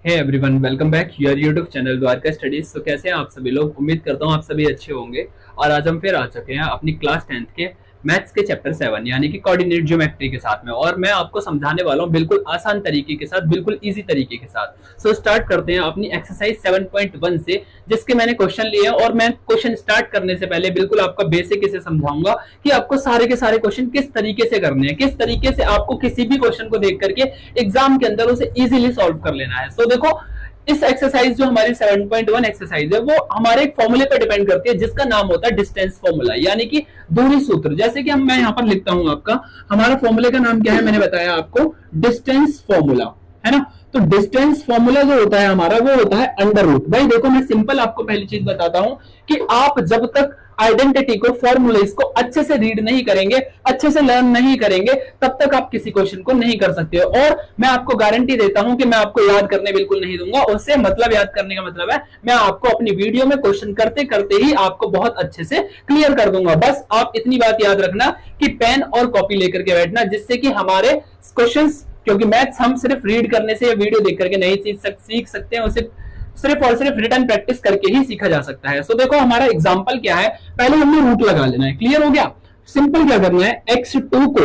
Hey everyone, welcome back your YouTube channel Dwarka studies. तो कैसे हैं आप सभी लोग? उम्मीद करता हूँ आप सभी अच्छे होंगे। और आज हम फिर आ चुके हैं अपनी क्लास 10th के मैथ्स के चैप्टर 7 यानी कि कोऑर्डिनेट ज्योमेट्री के साथ में। और मैं आपको समझाने वाला हूँ बिल्कुल आसान तरीके के साथ, बिल्कुल इजी तरीके के साथ। सो स्टार्ट करते हैं अपनी एक्सरसाइज 7.1 से, जिसके मैंने क्वेश्चन लिए हैं। और मैं क्वेश्चन स्टार्ट करने से पहले बिल्कुल आपका बेसिक इसे समझाऊंगा कि आपको सारे के सारे क्वेश्चन किस तरीके से करने हैं, किस तरीके से आपको किसी भी क्वेश्चन को देख करके एग्जाम के अंदर उसे इजीली सॉल्व कर लेना है। सो देखो, इस एक्सरसाइज जो हमारी 7.1 एक्सरसाइज है वो हमारे एक फॉर्मूले पर डिपेंड करती है, जिसका नाम होता है डिस्टेंस फॉर्मूला यानी कि दूरी सूत्र। जैसे कि मैं यहाँ पर लिखता हूं, आपका हमारा फॉर्मूले का नाम क्या है, मैंने बताया आपको डिस्टेंस फॉर्मूला, है ना। तो डिस्टेंस फॉर्मूला जो होता है हमारा वो होता है अंडर रूट। भाई देखो, मैं सिंपल आपको पहली चीज बताता हूं कि आप जब तक आइडेंटिटी को, फॉर्मूलेस को अच्छे से रीड नहीं करेंगे, अच्छे से लर्न नहीं करेंगे, तब तक आप किसी क्वेश्चन को नहीं कर सकते हो। और मैं आपको गारंटी देता हूं कि मैं आपको याद करने बिल्कुल नहीं दूंगा। उससे मतलब, याद करने का मतलब है मैं आपको अपनी वीडियो में क्वेश्चन करते करते ही आपको बहुत अच्छे से क्लियर कर दूंगा। बस आप इतनी बात याद रखना कि पेन और कॉपी लेकर के बैठना, जिससे कि हमारे क्वेश्चन, क्योंकि मैथ्स हम सिर्फ रीड करने से या वीडियो देख करके नहीं सीख सकते हैं, उसे सिर्फ और सिर्फ रिटर्न प्रैक्टिस करके ही सीखा जा सकता है। सो देखो, हमारा एग्जांपल क्या है, पहले हमने रूट लगा लेना है। क्लियर हो गया? सिंपल क्या करना है, x2 को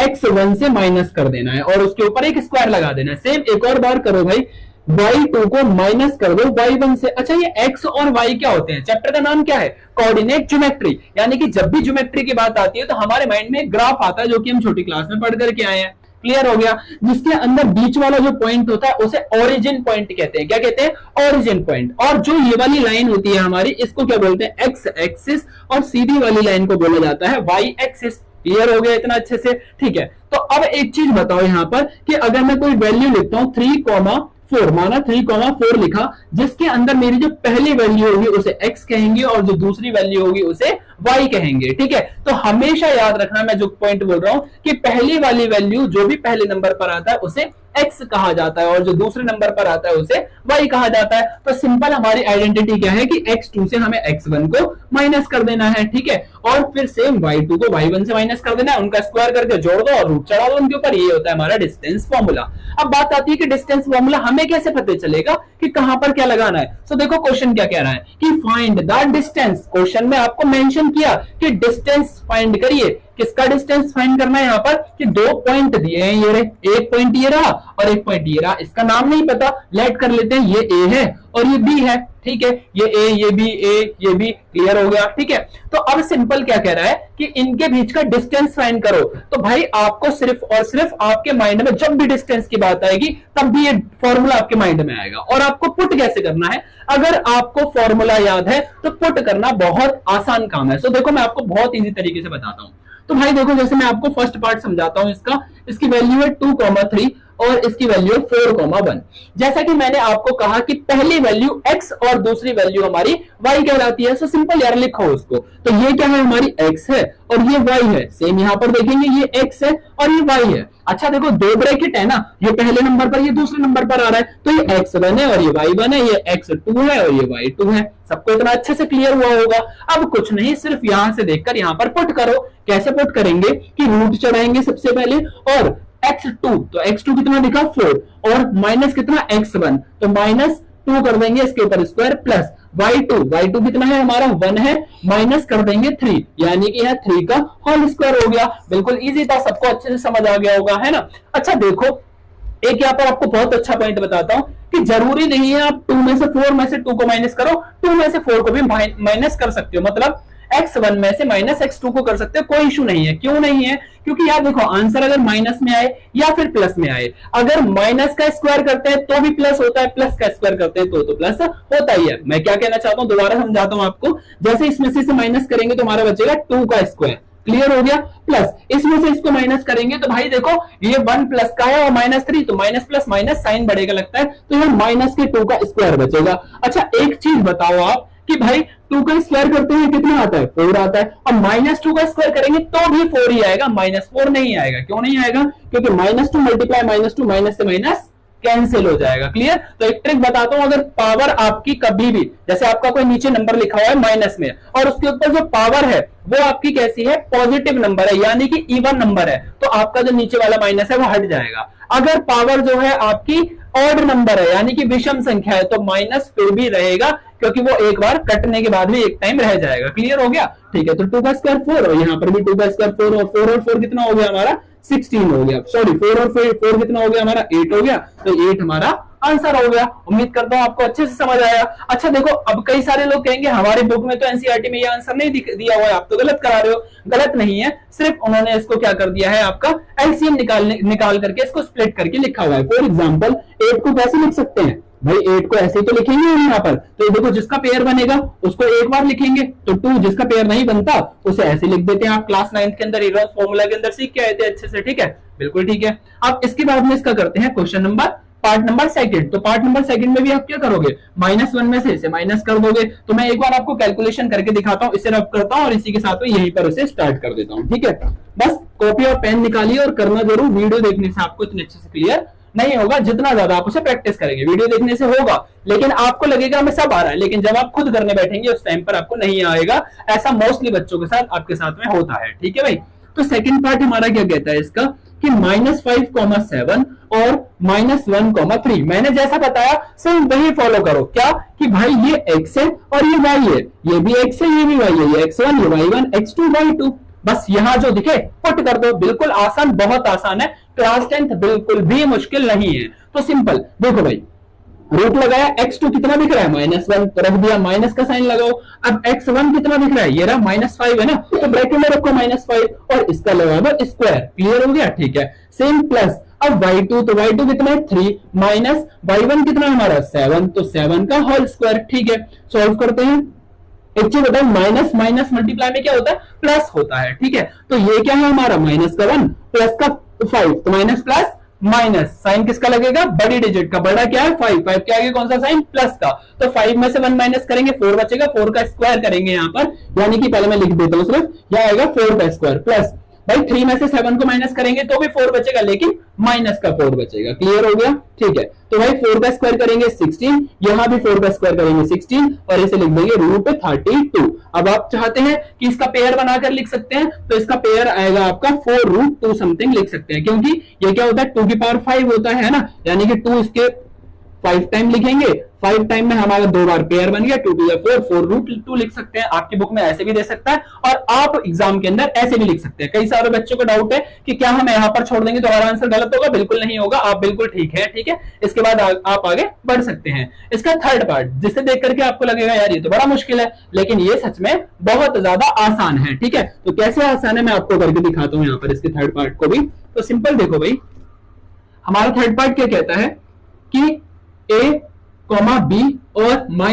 x1 से माइनस कर देना है और उसके ऊपर एक स्क्वायर लगा देना है। सेम एक और बार करो भाई, y2 को माइनस कर दो y1 से। अच्छा, ये x और y क्या होते हैं? चैप्टर का नाम क्या है? Coordinate geometry. यानी कि जब भी ज्योमेट्री की बात आती है तो हमारे माइंड में एक ग्राफ आता है, जो कि हम छोटी क्लास में पढ़ करके आए हैं। क्लियर हो गया? जिसके अंदर बीच वाला जो पॉइंट होता है उसे ओरिजिन पॉइंट कहते हैं। क्या कहते हैं? Origin point. और जो ये वाली लाइन होती है हमारी, इसको क्या बोलते हैं? X axis. और सीधी वाली लाइन को बोला जाता है वाई एक्सिस। क्लियर हो गया इतना अच्छे से? ठीक है। तो अब एक चीज बताओ यहां पर कि अगर मैं कोई वैल्यू लिखता हूं 3,4, माना 3,4 लिखा, जिसके अंदर मेरी जो पहली वैल्यू होगी उसे x कहेंगे और जो दूसरी वैल्यू होगी उसे y कहेंगे। ठीक है। तो हमेशा याद रखना, मैं जो पॉइंट बोल रहा हूं कि पहली वाली वैल्यू जो भी पहले नंबर पर आता है उसे x कहा जाता है और जो दूसरे नंबर पर आता है उसे y कहा जाता है। तो सिंपल हमारी आइडेंटिटी क्या है कि x2 से हमें x1 को माइनस कर देना है। ठीक है। और फिर सेम y2 को y1 से माइनस कर देना है, उनका स्क्वायर करके जोड़ दो और रूट चढ़ा दो उनके ऊपर। ये होता है हमारा डिस्टेंस फॉर्मूला। अब बात आती है कि डिस्टेंस फॉर्मूला हमें कैसे पता चलेगा कि कहां पर क्या लगाना है। सो देखो, क्वेश्चन क्या कह रहा है कि फाइंड द डिस्टेंस। क्वेश्चन में आपको मेंशन किया कि डिस्टेंस फाइंड करिए। किसका डिस्टेंस फाइंड करना है? यहाँ पर कि दो पॉइंट दिए हैं, ये एक पॉइंट ये रहा और एक पॉइंट ये रहा। इसका नाम नहीं पता, लेट कर लेते हैं। ये ए है और ये बी है। ठीक है, ये ए, ये बी, ए, ये बी। क्लियर हो गया? ठीक है। तो अब सिंपल क्या कह रहा है कि इनके बीच का डिस्टेंस फाइंड करो। तो भाई आपको सिर्फ और सिर्फ आपके माइंड में जब भी डिस्टेंस की बात आएगी तब भी ये फॉर्मूला आपके माइंड में आएगा। और आपको पुट कैसे करना है, अगर आपको फॉर्मूला याद है तो पुट करना बहुत आसान काम है। सो देखो, मैं आपको बहुत इजी तरीके से बताता हूं। तो भाई देखो, जैसे मैं आपको फर्स्ट पार्ट समझाता हूं इसकी वैल्यू है 2,3 और इसकी वैल्यू है 4,1। जैसा कि मैंने आपको कहा कि पहली वैल्यू x और दूसरी वैल्यू हमारी y कहलाती है। सो सिंपल यार लिखो उसको। तो ये क्या है? हमारी x है और ये y है। सेम यहां पर देखेंगे, ये x है और ये y है। अच्छा देखो, दो ब्रैकेट है ना, ये पहले नंबर पर, ये दूसरे नंबर पर आ रहा है। तो ये x1 है और ये y1 है, ये x2 है और ये y2 है। सबको इतना अच्छे से क्लियर हुआ होगा। अब कुछ नहीं, सिर्फ यहां से देखकर यहां पर पुट करो। कैसे पुट करेंगे कि रूट चढ़ाएंगे सबसे पहले, और x2, तो x2 कितना दिखा? 4, और माइनस कितना? x1, तो -2 कर देंगे इसके ऊपर स्क्वायर, प्लस y2 कितना है हमारा? 1 है, माइनस कर देंगे 3, यानी कि यह 3 का होल स्क्वायर हो गया। बिल्कुल इजी था, सबको अच्छे से समझ आ गया होगा, है ना। अच्छा देखो, एक यहाँ पर आपको बहुत अच्छा पॉइंट बताता हूं कि जरूरी नहीं है आप 2 में से 4 में से 2 को माइनस करो, 2 में से 4 को भी माइनस कर सकते हो। मतलब x1 में से माइनस x2 को कर सकते हो, कोई इशू नहीं है। क्यों नहीं है? क्योंकि यार देखो, आंसर अगर माइनस में आए या फिर प्लस में आए, अगर माइनस का स्क्वायर करते हैं तो भी प्लस होता है, प्लस का स्क्वायर करते हैं तो प्लस होता ही है। मैं क्या कहना चाहता हूं, दोबारा समझाता हूं आपको। जैसे इसमें से माइनस करेंगे तो हमारा बचेगा 2 का स्क्वायर। क्लियर हो गया? प्लस इसमें से इसको माइनस करेंगे तो भाई देखो, ये 1 प्लस का है और -3, तो माइनस प्लस माइनस साइन बढ़ेगा लगता है, तो यह माइनस के 2 का स्क्वायर बचेगा। अच्छा एक चीज बताओ आप कि भाई 2 का स्क्वायर करते हैं कितना आता है? 4 आता है। और -2 का स्क्वायर करेंगे तो भी 4 ही आएगा, -4 नहीं आएगा। क्यों नहीं आएगा? क्योंकि -2 मल्टीप्लाई -2, माइनस से माइनस कैंसिल हो जाएगा। क्लियर? तो एक ट्रिक बताता हूं, अगर पावर आपकी कभी भी, जैसे आपका कोई नीचे नंबर लिखा हुआ है माइनस में और उसके ऊपर जो पावर है वो आपकी कैसी है? पॉजिटिव नंबर है, यानी कि इवन नंबर है, तो आपका जो नीचे वाला माइनस है वो हट जाएगा। अगर पावर जो है आपकी ऑड नंबर है यानी कि विषम संख्या है, तो माइनस फिर भी रहेगा क्योंकि वो एक बार कटने के बाद भी एक टाइम रह जाएगा। क्लियर हो गया? ठीक है, तो 2 का स्क्वायर 4 और यहाँ पर भी 2 का स्क्वायर 4 और 4 और 4 कितना हो गया हमारा 16 हो गया। सॉरी 4 और 4 कितना हो गया हमारा 8 हो गया, तो 8 हमारा आंसर हो गया। उम्मीद करता हूं आपको अच्छे से समझ आया। अच्छा देखो, अब कई सारे लोग कहेंगे हमारे बुक में तो एनसीईआरटी में ये आंसर नहीं दिया हुआ है, आप तो गलत करा रहे हो। गलत नहीं है, सिर्फ उन्होंने इसको क्या कर दिया है, आपका एलसीएम निकाल करके इसको स्प्लिट करके लिखा हुआ है। फॉर एग्जाम्पल 8 को कैसे लिख सकते हैं भाई, 8 को ऐसे ही तो लिखेंगे हम यहाँ पर, तो देखो जिसका पेयर बनेगा उसको एक बार लिखेंगे, तो 2 जिसका पेयर नहीं बनता उसे ऐसे लिख देते हैं। आप क्लास 9 के अंदर इरोस फॉर्मूला के अंदर सीख के आए थे अच्छे से, ठीक है, बिल्कुल ठीक है। अब इसके बाद में इसका करते हैं question number part number second. तो पार्ट नंबर सेकंड में भी आप क्या करोगे, -1 में से इसे माइनस कर दोगे। तो मैं एक बार आपको कैलकुलेशन करके दिखाता हूं, इसे रब करता हूं और इसी के साथ में यहीं पर उसे स्टार्ट कर देता हूं। ठीक है, बस कॉपी और पेन निकालिए और करना जरूर, वीडियो देखने से आपको इतने अच्छे से क्लियर नहीं होगा, जितना ज्यादा आप उसे प्रैक्टिस करेंगे। वीडियो देखने से होगा लेकिन आपको लगेगा हमें सब आ रहा है, लेकिन जब आप खुद करने बैठेंगे उस टाइम पर आपको नहीं आएगा। ऐसा मोस्टली बच्चों के साथ आपके साथ में होता है। ठीक है भाई, तो सेकंड पार्ट हमारा क्या कहता है इसका कि -5,7 और -1,3। मैंने जैसा बताया सेम वही फॉलो करो। क्या कि भाई ये x है और ये y है, ये भी x है ये भी y है, ये x1 ये y1 x2 y2। बस यहां जो दिखे पुट कर दो, बिल्कुल आसान, बहुत आसान है। क्लास 10th बिल्कुल भी मुश्किल नहीं है। तो सिंपल देखो भाई, रूट लगाया, x2 कितना दिख रहा है -1, तो रख दिया माइनस का साइन लगाओ। अब x1 कितना दिख रहा है, ये रहा -5 है ना, तो ब्रैकेट में रखो -5 और इसका लगा दो स्क्वायर। क्लियर हो गया? ठीक है, सेम प्लस अब y2, तो y2 कितना है 3 माइनस y1 कितना है हमारा 7, तो 7 का होल स्क्वायर। ठीक है, सॉल्व करते हैं। एक चीज बताओ, माइनस माइनस मल्टीप्लाई में क्या होता है, प्लस होता है। ठीक है, तो ये क्या है हमारा -1 प्लस का 5, तो माइनस प्लस माइनस, साइन किसका लगेगा, बड़ी डिजिट का। बड़ा क्या है 5, 5 के आगे कौन सा साइन, प्लस का। तो 5 में से 1 माइनस करेंगे 4 बचेगा, 4 का स्क्वायर करेंगे यहाँ पर, यानी कि पहले मैं लिख देता हूं सिर्फ, यह आएगा 4 का स्क्वायर प्लस भाई 3 में से 7 को माइनस करेंगे तो भी 4 बचेगा, लेकिन माइनस का 4 बचेगा। क्लियर हो गया? ठीक है, तो भाई 4 का स्क्वायर करेंगे 16, यहां भी 4 का स्क्वायर करेंगे 16 और इसे लिख देंगे √32। अब आप चाहते हैं कि इसका पेयर बनाकर लिख सकते हैं, तो इसका पेयर आएगा आपका 4√2 समथिंग लिख सकते हैं, क्योंकि ये क्या होता है 2 की पावर 5 होता है ना, यानी कि 2 इसके 5 टाइम लिखेंगे, 5 टाइम में हमारा 2 बार पेयर बन गया, 2 टू 4, 4√2 लिख सकते हैं। आपकी बुक में ऐसे भी दे सकता है और आप एग्जाम के अंदर ऐसे भी लिख सकते हैं। कई सारे बच्चों को डाउट है कि क्या हम यहाँ पर छोड़ देंगे तो हमारा आंसर गलत होगा, बिल्कुल नहीं होगा, आप बिल्कुल ठीक है। ठीक है, इसके बाद आप आगे बढ़ सकते हैं। इसका थर्ड पार्ट जिसे देख करके आपको लगेगा यार ये तो बड़ा मुश्किल है, लेकिन ये सच में बहुत ज्यादा आसान है। ठीक है, तो कैसे आसान है मैं आपको करके दिखाता हूं यहाँ पर इसके थर्ड पार्ट को भी। तो सिंपल देखो भाई, हमारा थर्ड पार्ट क्या कहता है कि a, b और -a,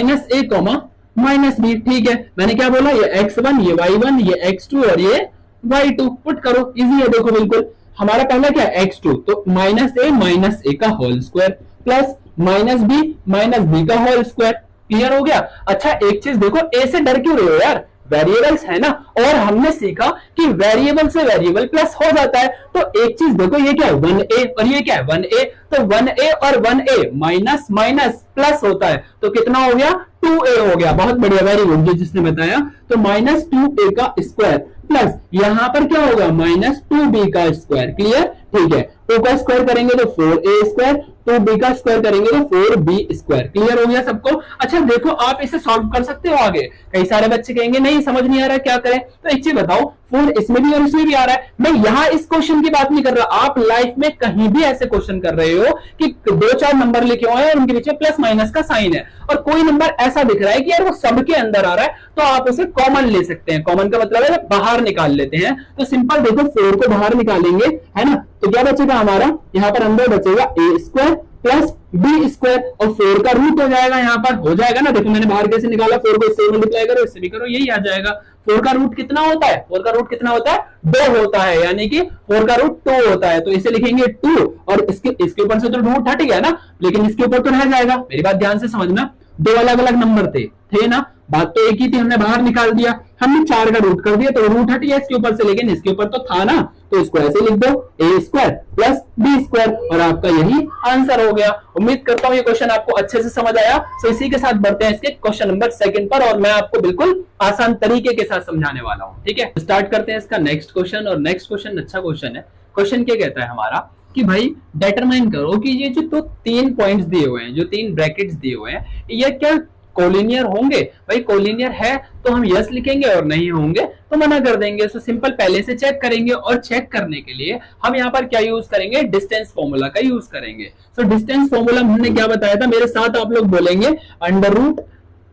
-b। ठीक है, मैंने क्या बोला, ये x1 ये y1 ये x2 और ये y2 पुट करो, इजी है। देखो बिल्कुल, हमारा पहला क्या है x2, तो -a का होल स्क्वायर प्लस -b का होल स्क्वायर। क्लियर हो गया? अच्छा एक चीज देखो, a से डर क्यों रहे हो यार, वेरिएबल्स है ना, और हमने सीखा कि वेरिएबल से वेरिएबल प्लस हो जाता है। तो एक चीज देखो, ये क्या है 1a और ये क्या है 1a, तो 1a और 1a माइनस माइनस प्लस होता है, तो कितना हो गया 2a हो गया। बहुत बढ़िया, वेरी गुड जिसने बताया। तो -2a का स्क्वायर प्लस यहां पर क्या होगा -2b का स्क्वायर। क्लियर? ठीक है, 2 का स्क्वायर करेंगे तो 4a स्क्वायर, 2b का स्क्वायर करेंगे तो 4b स्क्वायर। क्लियर हो गया सबको? अच्छा देखो, आप इसे सॉल्व कर सकते हो आगे। कई सारे बच्चे कहेंगे नहीं समझ नहीं आ रहा क्या करें, तो एक चीज बताओ, 4 इसमें भी और इसमें भी आ रहा है। मैं यहां इस क्वेश्चन की बात नहीं कर रहा, आप लाइफ में कहीं भी ऐसे क्वेश्चन कर रहे हो कि 2-4 नंबर लिखे हुए हैं और उनके पीछे प्लस माइनस का साइन है और कोई नंबर ऐसा दिख रहा है कि यार वो सबके अंदर आ रहा है, तो आप उसे कॉमन ले सकते हैं। कॉमन का मतलब है बाहर निकाल लेते हैं। तो सिंपल देखो, 4 को बाहर निकालेंगे है ना, तो क्या बचेगा हमारा, यहाँ पर अंदर बचेगा a square plus b square और 4 का रूट हो जाएगा, यहाँ पर हो जाएगा ना। देखो मैंने बाहर कैसे निकाला, 4 को इससे मल्टीप्लाई करो, इससे भी करो, यही आ जाएगा। 4 का रूट कितना होता है, 4 का रूट कितना होता है 2 होता है, यानी कि 4 का रूट 2 होता है। तो इसे लिखेंगे 2 और इसके ऊपर से तो रूट हट गया ना, लेकिन इसके ऊपर तो रह जाएगा। मेरी बात ध्यान से समझना, 2 अलग अलग नंबर थे ना, बात तो एक ही थी, हमने बाहर निकाल दिया, हमने 4 का रूट कर दिया तो रूट हट गया इसके ऊपर से, लेकिन इसके ऊपर तो था ना, तो इसको ऐसे लिख दो a square plus b square और आपका यही आंसर हो गया। उम्मीद करता हूं ये क्वेश्चन आपको अच्छे से समझ आया। तो इसी के साथ बढ़ते हैं इसके क्वेश्चन नंबर 2 पर, और मैं आपको बिल्कुल आसान तरीके के साथ समझाने वाला हूं। ठीक है, स्टार्ट करते हैं इसका नेक्स्ट क्वेश्चन, और नेक्स्ट क्वेश्चन अच्छा क्वेश्चन है। क्वेश्चन क्या कहता है हमारा कि भाई डिटरमाइन करो कि ये जो तो 3 पॉइंट्स दिए हुए हैं, जो 3 ब्रैकेट्स दिए हुए हैं, ये क्या कोलिनियर होंगे? भाई कोलिनियर है तो हम यस लिखेंगे और नहीं होंगे तो मना कर देंगे। सो सिंपल पहले से चेक करेंगे और चेक करने के लिए हम यहाँ पर क्या यूज करेंगे? डिस्टेंस फॉर्मूला का यूज करेंगे। सो डिस्टेंस फॉर्मूला हमने क्या बताया था? मेरे साथ आप लोग बोलेंगे under root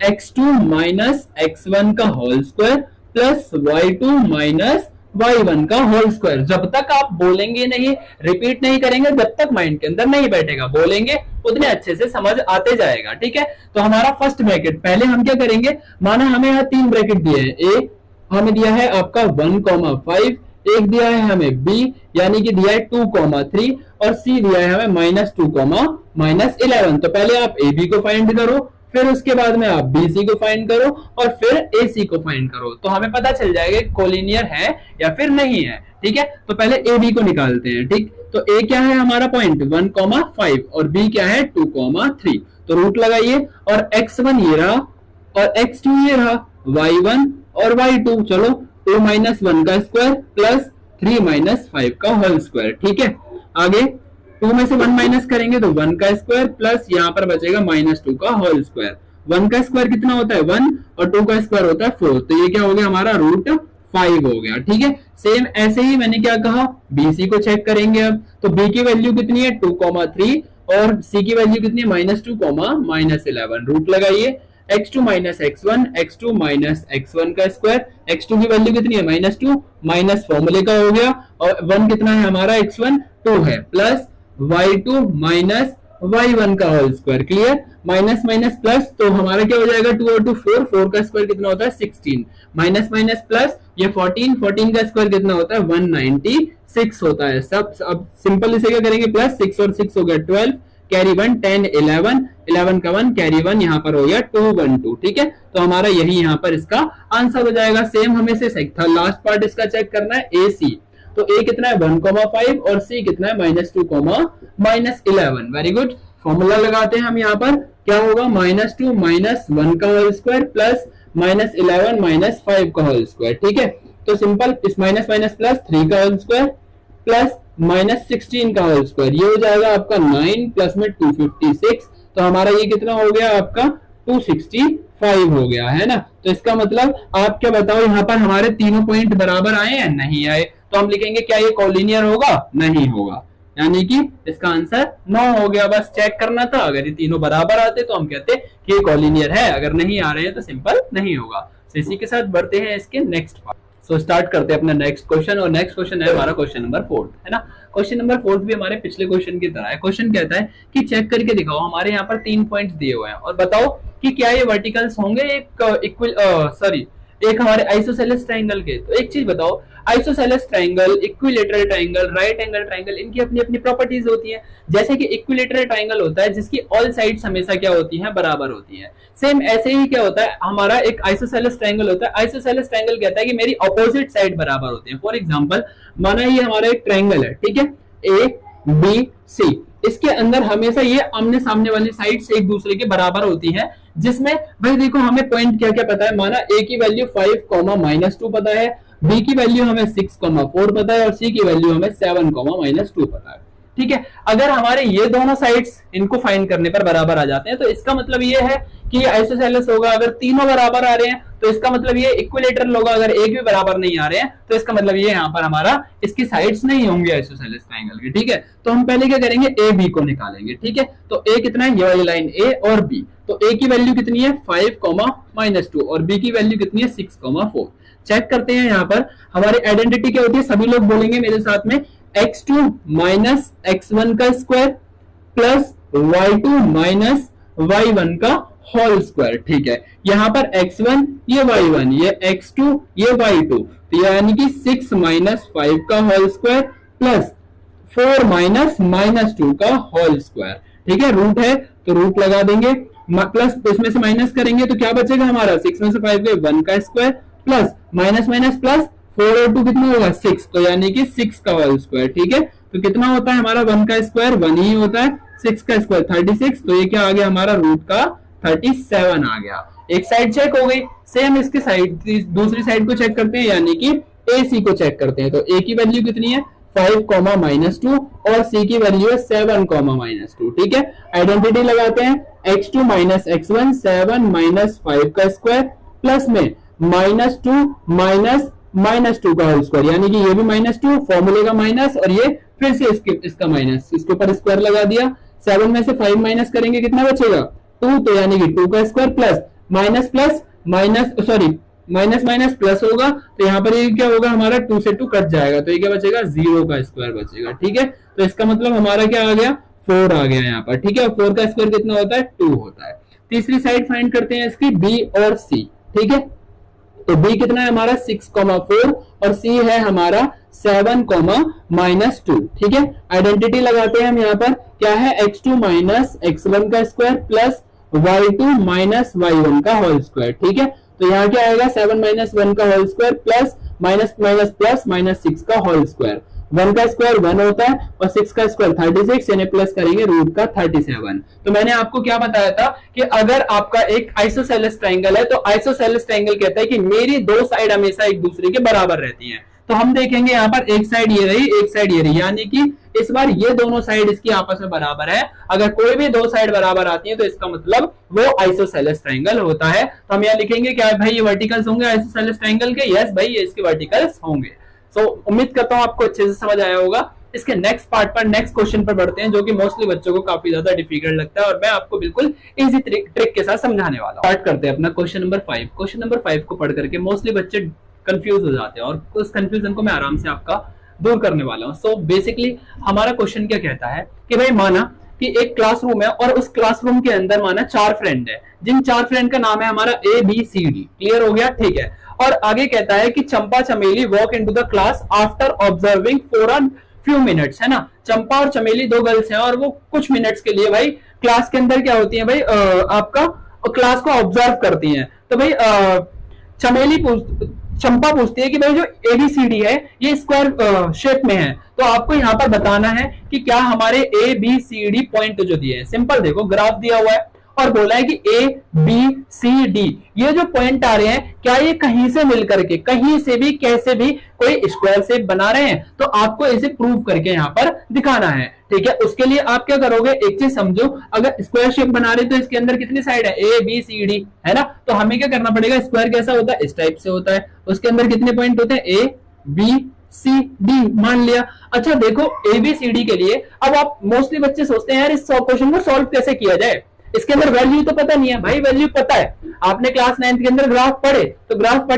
x2 minus x1 का whole square plus y2 minus y1 का होल स्क्वायर। जब तक आप बोलेंगे नहीं, रिपीट नहीं करेंगे, जब तक माइंड के अंदर नहीं बैठेगा, बोलेंगे उतने अच्छे से समझ आते जाएगा। ठीक है, तो हमारा फर्स्ट ब्रैकेट पहले हम क्या करेंगे? माना हमें यहाँ 3 ब्रैकेट दिए हैं, ए हमें दिया है आपका 1,5, एक दिया है हमें बी यानी कि दिया है 2,3 और सी दिया है हमें -2, -11। तो पहले आप ए बी को फाइंड करो, फिर उसके बाद में आप BC को फाइंड करो और फिर AC को फाइंड करो, तो हमें पता चल जाएगा कोलिनियर है या फिर नहीं है। ठीक है, तो पहले AB को निकालते हैं। ठीक, तो A क्या है हमारा पॉइंट 1,5 और B क्या है 2,3। तो रूट लगाइए और x1 ये रहा और x2 ये रहा, y1 और y2, चलो 2 - 1 का स्क्वायर प्लस 3 - 5 का होल स्क्वायर। ठीक है, आगे 2 में से 1 माइनस करेंगे तो 1 का स्क्वायर प्लस यहाँ पर बचेगा -2 का होल स्क्वायर। 1 का स्क्वायर कितना होता है? 1 और 2 का स्क्वायर होता है 4, तो ये क्या हो गया हमारा √5 हो गया। ठीक है, सेम ऐसे ही मैंने क्या कहा? BC को चेक करेंगे। अब तो B की वैल्यू कितनी है 2,3 और C की वैल्यू कितनी है -2, -11। रूट लगाइए x2 - x1, x2 - x1 का स्क्वायर, x2 की वैल्यू कितनी है -2 माइनस फॉर्मूले का हो गया और 1 कितना है हमारा x1 2 है प्लस y2 माइनस y1 का whole square. Clear, minus minus plus तो हमारा क्या हो जाएगा 2 और 2 4, 4 का स्क्वायर कितना होता है 16, माइनस माइनस प्लस ये 14, 14 का स्क्वायर कितना होता है 196 होता है। सब अब सिंपल इसे क्या करेंगे प्लस 6 और 6 हो गया 12, कैरी 1 10 11, 11 का 1 कैरी 1 यहाँ पर हो गया 212। ठीक है, तो हमारा यही यहाँ पर इसका आंसर हो जाएगा। सेम हमें से लास्ट पार्ट इसका चेक करना है AC, तो A कितना है 1,5 और C कितना है -2, -11। वेरी गुड, फॉर्मूला लगाते हैं हम यहाँ पर, क्या होगा -2 - 1 का होल स्क्वायर प्लस -11 - 5 का होल स्क्वायर। ठीक है, तो सिंपल इस माइनस माइनस प्लस 3 का होल स्क्वायर प्लस -16 का होल स्क्वायर, ये हो जाएगा आपका 9 प्लस में 256, तो हमारा ये कितना हो गया आपका 265 हो गया है ना। तो इसका मतलब आप क्या बताओ यहाँ पर हमारे तीनों पॉइंट बराबर आए या नहीं आए? तो हम लिखेंगे क्या ये कोलिनियर होगा? नहीं होगा, यानी कि इसका आंसर 9 हो गया। बस चेक करना था, अगर ये तीनों बराबर आते तो हम कहते कि ये कोलिनियर है, अगर नहीं आ रहे हैं तो सिंपल नहीं होगा। तो इसी के साथ बढ़ते हैं इसके नेक्स्ट पार्ट। सो स्टार्ट करते हैं अपना नेक्स्ट क्वेश्चन, और नेक्स्ट क्वेश्चन है हमारा क्वेश्चन नंबर 4, है ना। क्वेश्चन नंबर 4 भी हमारे पिछले क्वेश्चन की तरह है। क्वेश्चन कहता है कि चेक करके दिखाओ, हमारे यहाँ पर 3 पॉइंट्स दिए हुए हैं और बताओ कि क्या ये वर्टिकल्स होंगे एक हमारे आइसोसेलेस ट्रायंगल के। तो एक चीज बताओ, isosceles triangle, equilateral triangle, right angle triangle, इनकी अपनी अपनी प्रॉपर्टीज होती हैं। जैसे कि इक्विलेटरल ट्रायंगल होता है जिसकी ऑल साइड्स हमेशा क्या होती हैं? बराबर होती हैं। सेम ऐसे ही क्या होता है हमारा एक आइसोसेलेस ट्रायंगल होता है। आइसोसेलेस ट्रायंगल कहता है कि मेरी ऑपोजिट साइड बराबर होती है। फॉर एग्जांपल माना ये हमारा एक ट्रायंगल है, ठीक है, ABC, इसके अंदर हमेशा ये आमने सामने वाली साइड से एक दूसरे के बराबर होती है, जिसमें भाई देखो हमें पॉइंट क्या क्या पता है। माना A की वैल्यू 5, -2 पता है, B की वैल्यू हमें 6, 4 पता है और C की वैल्यू हमें 7, -2 पता है। ठीक है, अगर हमारे ये दोनों साइड्स इनको फाइंड करने पर बराबर आ जाते हैं तो इसका मतलब ये है कि आइसोसेलेस होगा। अगर तीनों बराबर आ रहे हैं तो इसका मतलब ये इक्विलेटरल होगा। अगर एक भी बराबर नहीं आ रहे हैं तो इसका मतलब ये यहाँ पर हमारा इसकी साइड्स नहीं होंगी आइसोसेलेस ट्रायंगल की। ठीक है, तो हम पहले क्या करेंगे A B को निकालेंगे। ठीक है, तो A कितना है, ये वाली लाइन A और B, तो A की वैल्यू कितनी है 5, -2 और B की वैल्यू कितनी है 6, 4। चेक करते हैं यहाँ पर हमारी आइडेंटिटी क्या होती है। सभी लोग बोलेंगे मेरे साथ में, x2 माइनस x1 का square plus y2 minus y1 का होल स्क्वायर। ठीक है, यहाँ पर x1 ये y1, ये x2 ये y2, तो यानी कि 6 - 5 का होल स्क्वायर प्लस 4 - -2 का होल स्क्वायर। ठीक है, रूट है तो रूट लगा देंगे, प्लस इसमें से माइनस करेंगे तो क्या बचेगा हमारा 6 में से 5 गए 1 का square plus minus minus plus 4 और 2 कितना होगा 6, तो यानी कि 6 का होल स्क्वायर। ठीक है, तो कितना होता है हमारा 1 का स्क्वायर 1 ही होता है, 6 का स्क्वायर 36, तो ये क्या आ गया हमारा रूट का 37 आ गया। एक साइड चेक हो गई। सेम इसकी साइड दूसरी साइड को चेक करते हैं, यानी कि AC को चेक करते हैं। तो A की वैल्यू कितनी है 5 कॉमा -2 और c की वैल्यू है 7 कॉमा -2। ठीक है, आइडेंटिटी लगाते हैं, x2 माइनस x1 7 माइनस 5 का स्क्वायर प्लस में -2 माइनस -2 का होल स्क्वायर, यानी कि ये भी -2 फॉर्मूले का माइनस और ये फिर से इसका माइनस, इसके ऊपर स्क्वायर लगा दिया। 7 में से 5 माइनस करेंगे कितना बचेगा 2, तो यानी कि 2 का square plus minus plus minus sorry minus minus plus होगा, तो यहाँ पर ये क्या होगा हमारा 2 से 2 कट जाएगा, तो ये क्या बचेगा 0 का स्क्वायर बचेगा। ठीक है, तो इसका मतलब हमारा क्या आ गया 4 आ गया यहाँ पर। ठीक है, 4 का स्क्वायर कितना होता है 2 होता है। तीसरी साइड फाइंड करते हैं इसकी b और c। ठीक है, तो b कितना है हमारा 6,4 और c है हमारा 7,-2। ठीक है, आइडेंटिटी लगाते हैं हम यहाँ पर, क्या है x2 माइनस x1 का square plus y2 minus y1 का होल स्क्वायर। ठीक है, तो यहाँ क्या आएगा 7 माइनस 1 का whole square plus minus minus plus -6 का होल स्क्वायर। 1 का स्क्वायर 1 होता है और 6 का स्क्वायर 36, यानी प्लस करेंगे रूट का 37। तो मैंने आपको क्या बताया था कि अगर आपका एक आइसोसेलेस ट्रायंगल है तो आइसोसेलेस ट्रायंगल कहता है कि मेरी दो साइड हमेशा एक दूसरे के बराबर रहती हैं। तो हम देखेंगे यहाँ पर एक साइड ये रही, एक साइड ये रही, यानी कि इस बार ये दोनों साइड इसकी आपस में बराबर है। अगर कोई भी दो साइड बराबर आती है तो इसका मतलब वो आइसोसेलेस ट्रायंगल होता है। तो हम यहाँ लिखेंगे क्या भाई ये वर्टिकल्स होंगे आइसोसेलेस ट्रायंगल के, यस भाई ये इसके वर्टिकल्स होंगे। सो उम्मीद करता हूँ आपको अच्छे से समझ आया होगा। इसके नेक्स्ट पार्ट पर नेक्स्ट क्वेश्चन पर बढ़ते हैं, जो कि मोस्टली बच्चों को काफी ज्यादा डिफिकल्ट लगता है और मैं आपको बिल्कुल इजी ट्रिक के साथ समझाने वाला हूँ। स्टार्ट करते हैं अपना क्वेश्चन नंबर 5। क्वेश्चन नंबर 5 को पढ़ करके मोस्टली बच्चे कंफ्यूज हो जाते हैं और उस कंफ्यूजन को मैं आराम से आपका दूर करने वाला हूं। सो बेसिकली हमारा क्वेश्चन क्या कहता है कि भाई माना कि एक क्लासरूम है और उस क्लासरूम के अंदर माना 4 फ्रेंड है, जिन 4 फ्रेंड का नाम है हमारा ABCD। क्लियर हो गया? ठीक है, और आगे कहता है कि चंपा चमेली walk into the class after observing for a few minutes, है ना। चंपा और चमेली दो गर्ल्स हैं और वो कुछ मिनट्स के लिए भाई क्लास के अंदर क्या होती है भाई आपका क्लास को ऑब्जर्व करती हैं। तो भाई चंपा पूछती है कि भाई जो ABCD है ये स्क्वायर शेप में है, तो आपको यहाँ पर बताना है कि क्या हमारे ABCD पॉइंट जो दिए हैं, सिंपल देखो ग्राफ दिया हुआ है और बोला है कि ABCD ये जो पॉइंट आ रहे हैं क्या ये कहीं से मिलकर के कहीं से भी कैसे भी कोई स्क्वायर शेप बना रहे हैं, तो आपको इसे प्रूव करके यहाँ पर दिखाना है। ठीक है, उसके लिए आप क्या करोगे, एक चीज समझो, अगर स्क्वायर शेप बना रहे तो इसके अंदर कितनी साइड है ABCD, है ना। तो हमें क्या करना पड़ेगा, स्क्वायर कैसा होता है इस टाइप से होता है, उसके अंदर कितने पॉइंट होते हैं ABCD मान लिया। अच्छा देखो ABCD के लिए अब आप मोस्टली बच्चे सोचते हैं यार इस क्वेश्चन को सॉल्व कैसे किया जाए, इसके अंदर वैल्यू तो पता नहीं है। भाई वैल्यू पता है, आपने क्लास 9 के अंदर ग्राफ पढ़े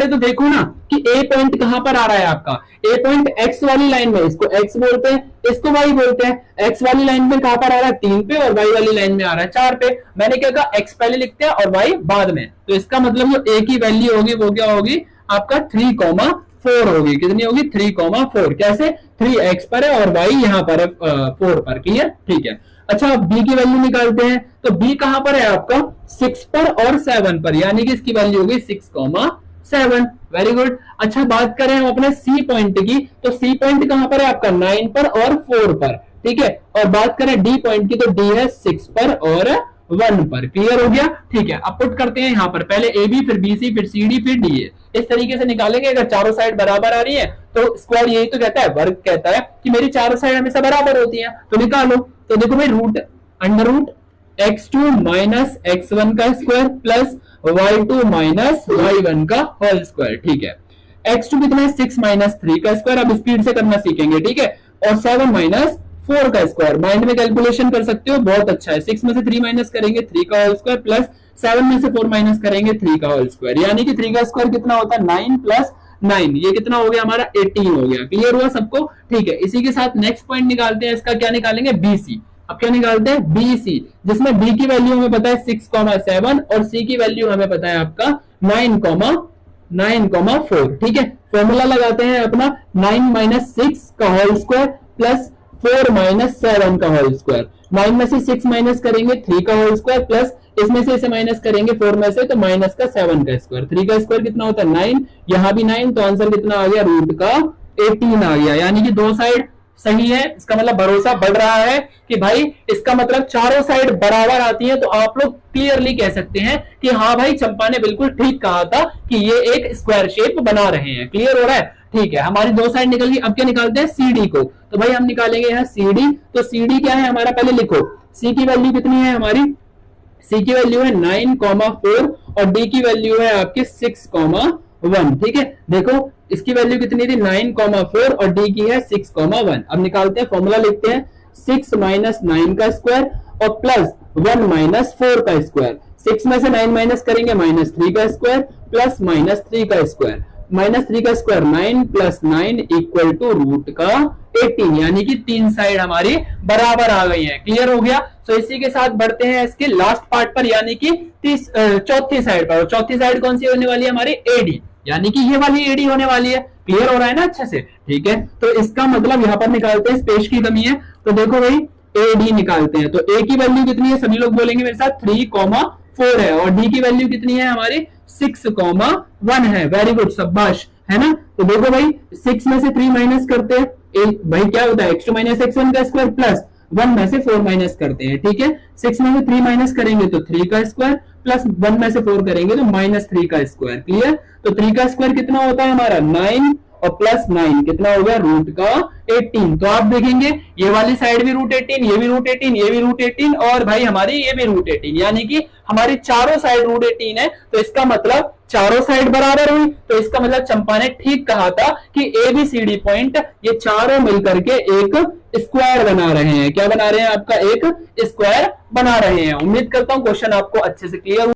तो देखो ना कि ए पॉइंट कहां पर आ रहा है आपका, ए पॉइंट एक्स वाली लाइन में, इसको एक्स बोलते हैं इसको वाई बोलते हैं। एक्स वाली लाइन में कहां पर आ रहा है 3 पे और वाई वाली लाइन में आ रहा है 4 पे। मैंने क्या कहा एक्स पहले लिखते हैं और वाई बाद में, तो इसका मतलब जो ए की वैल्यू होगी वो क्या होगी आपका 3,4 होगी। कितनी होगी 3,4। कैसे 3x पर है और y यहाँ पर है 4 पर। क्लियर? ठीक है। अच्छा b की वैल्यू निकालते हैं, तो b कहां पर है आपका 6 पर और 7 पर, यानी कि इसकी वैल्यू होगी 6,7। Very good. अच्छा बात करें हम अपने c पॉइंट की, तो c पॉइंट कहां पर है आपका 9 पर और 4 पर। ठीक है, और बात करें d पॉइंट की, तो d है 6 पर और 1 पर। क्लियर हो गया? ठीक है, अब पुट करते हैं यहाँ पर पहले AB फिर BC फिर CD फिर DA, इस तरीके से निकालेंगे। अगर चारों साइड बराबर आ रही है तो स्क्वायर यही तो कहता है, वर्ग कहता है कि मेरी चारों साइड हमेशा बराबर होती हैं, तो निकालो। तो देखो भाई root under root x2 minus x1 का square plus y2 minus y1 का होल स्क्वायर। ठीक है, x2 कितना है 6 माइनस 3 का स्क्वायर, अब स्पीड से करना सीखेंगे। ठीक है, और 7 माइनस 4 का स्क्वायर, माइंड में कैलकुलेशन कर सकते हो, बहुत अच्छा है। 6 में से 3 माइनस करेंगे 3 का होल स्क्वायर प्लस 7 में से 4 माइनस करेंगे 3 का होल स्क्वायर, यानी कि 3 का स्क्वायर कितना होता है 9 प्लस 9, ये कितना हो गया हमारा 18 हो गया। क्लियर हुआ सबको? ठीक है, इसी के साथ नेक्स्ट पॉइंट निकालते हैं, इसका क्या निकालेंगे BC। अब क्या निकालते हैं BC, जिसमें B की वैल्यू हमें पता है 6,7 और C की वैल्यू हमें पता है आपका 9,4। ठीक है, फॉर्मूला लगाते हैं अपना 9 माइनस 6 का होल स्क्वायर प्लस 4 माइनस 7 का होल स्क्वायर। 9 में से 6 माइनस करेंगे 3 का होल स्क्वायर प्लस इसमें से इसे माइनस करेंगे 4 में से, तो माइनस का 7 का स्क्वायर। 3 का स्क्वायर कितना होता है 9, यहां भी 9, तो आंसर कितना आ गया रूट का 18 आ गया, यानी कि दो साइड सही है, इसका मतलब भरोसा बढ़ रहा है कि भाई इसका मतलब चारों साइड बराबर आती है, तो आप लोग क्लियरली कह सकते हैं कि हाँ भाई चंपा ने बिल्कुल ठीक कहा था कि ये एक स्क्वायर शेप बना रहे हैं। क्लियर हो रहा है? ठीक है, हमारी दो साइड निकल गई। अब क्या निकालते हैं? CD को। तो भाई हम निकालेंगे यहाँ CD। तो CD क्या है हमारा, पहले लिखो। C की वैल्यू कितनी है हमारी? C की वैल्यू है 9,4 और D की वैल्यू है आपकी 6,1। ठीक है, देखो इसकी वैल्यू कितनी थी? 9,4 और D की है 6,1। अब निकालते हैं, फॉर्मूला लिखते हैं 6 माइनस 9 का स्क्वायर और प्लस 1 माइनस 4 का स्क्वायर। 6 में से 9 माइनस करेंगे -3 का स्क्वायर प्लस -3 का स्क्वायर। -3 का square 9 plus 9 equal to root का 18, यानी कि तीन साइड हमारी बराबर आ गई है। क्लियर हो गया? तो इसी के साथ बढ़ते हैं इसके लास्ट पार्ट पर, यानी कि चौथी साइड पर। चौथी साइड कौन सी होने वाली है हमारी? AD, यानी कि ये वाली AD होने वाली है। क्लियर हो रहा है ना अच्छे से? ठीक है, तो इसका मतलब यहां पर निकालते हैं, स्पेस की कमी है तो देखो भाई AD निकालते हैं। तो A की वैल्यू कितनी है? सभी लोग बोलेंगे मेरे साथ, 3,4 है और D की वैल्यू कितनी है हमारी? 6,1 है। वेरी गुड, शाबाश, है ना? तो देखो भाई 6 में से 3 माइनस करते हैं, भाई क्या होता है? x2 माइनस x1 का स्क्वायर प्लस 1 में से 4 माइनस करते हैं। ठीक है, 6 में से 3 माइनस करेंगे तो 3 का स्क्वायर प्लस 1 में से 4 करेंगे तो -3 का स्क्वायर। क्लियर? तो 3 का स्क्वायर कितना होता है हमारा? 9 और प्लस 9 कितना हो गया? रूट का 18। तो आप देखेंगे ये वाली साइड भी √18, ये भी √18, ये भी √18 और भाई हमारी ये भी √18, यानी कि हमारी चारों साइड √18 है। तो इसका मतलब चारों साइड बराबर हुई, तो इसका मतलब चंपा ने ठीक कहा था कि ABCD पॉइंट ये चारों मिलकर के एक स्क्वायर बना रहे हैं। क्या बना रहे हैं? आपका एक स्क्वायर बना रहे हैं। उम्मीद करता हूं क्वेश्चन आपको अच्छे से क्लियर